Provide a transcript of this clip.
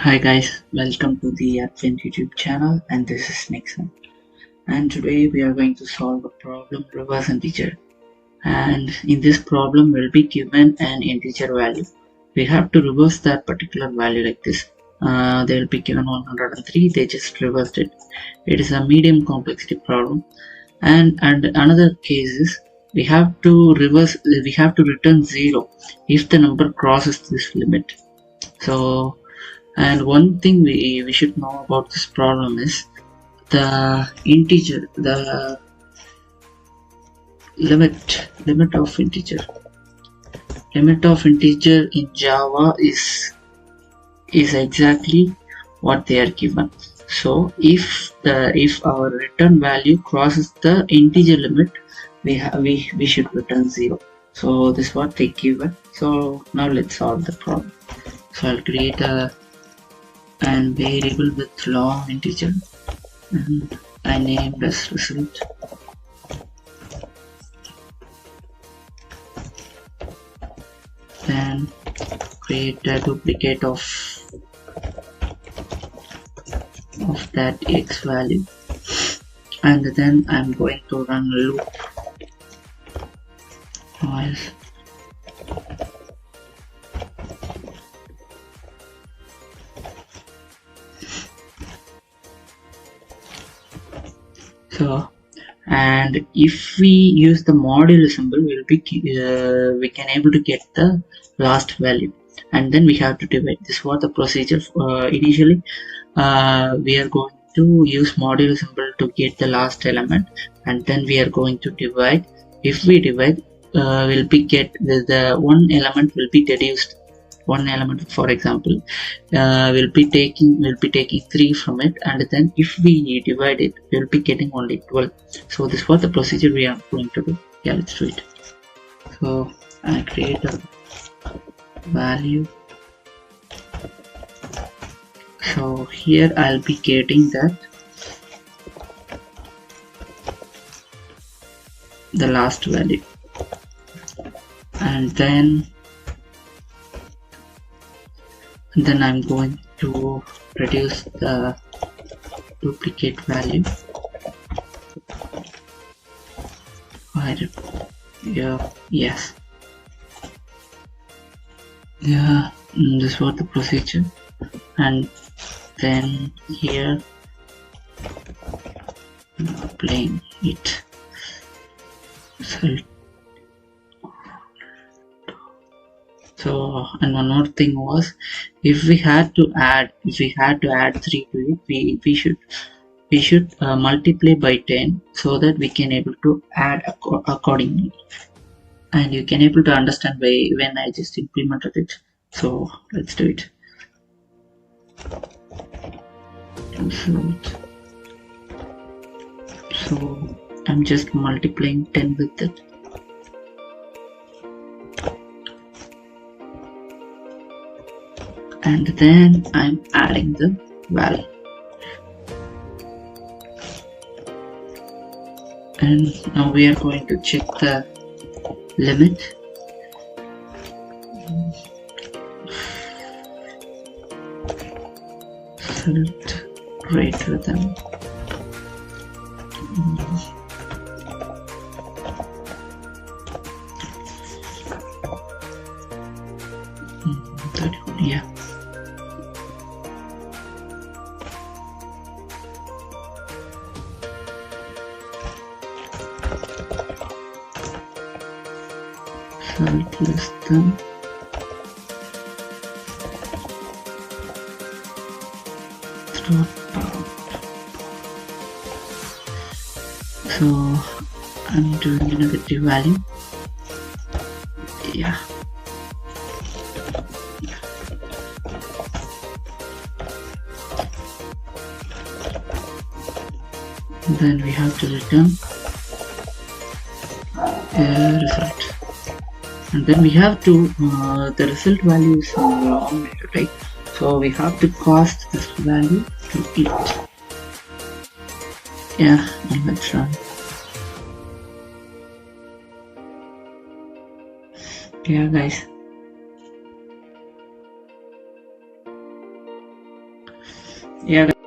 Hi guys, welcome to the Advent YouTube channel, and this is Nixon. And today we are going to solve a problem reverse integer. And in this problem we'll be given an integer value. We have to reverse that particular value like this. They'll be given 103, they just reversed it. It is a medium complexity problem. And another case is we have to return 0 if the number crosses this limit. So, and one thing we should know about this problem is the integer, the limit of integer. Limit of integer in Java is exactly what they are given. So if our return value crosses the integer limit, we should return 0. So this is what they given. So now let's solve the problem. So I'll create a variable with long integer and I named as result. Then create a duplicate of that x value, and then I'm going to run a loop. So, and if we use the modulo symbol, we can able to get the last value, and then we have to divide. This was the procedure. Initially, we are going to use modulo symbol to get the last element, and then we are going to divide. If we divide, will be get the one element will be deduced. One element, for example, we'll be taking 3 from it, and then if we divide it, we'll be getting only 12. So this was the procedure we are going to do. Yeah, let's do it. So I create a value. So here I'll be getting the last value, and then I'm going to reduce the duplicate value. Yes. Yeah, this was the procedure, and then here applying it. So, and one more thing was, if we had to add 3 to it, we should multiply by 10 so that we can able to add accordingly, and you can able to understand when I just implemented it. So let's do it. So I'm just multiplying 10 with it. And then I'm adding the value, and now we are going to check the limit. Result greater than yeah. Result less than so I'm doing a negative value. Yeah. Then we have to return result, and then we have to the result value is long, right? So we have to cast this value to it. Yeah, and let's run. Yeah guys, Yeah.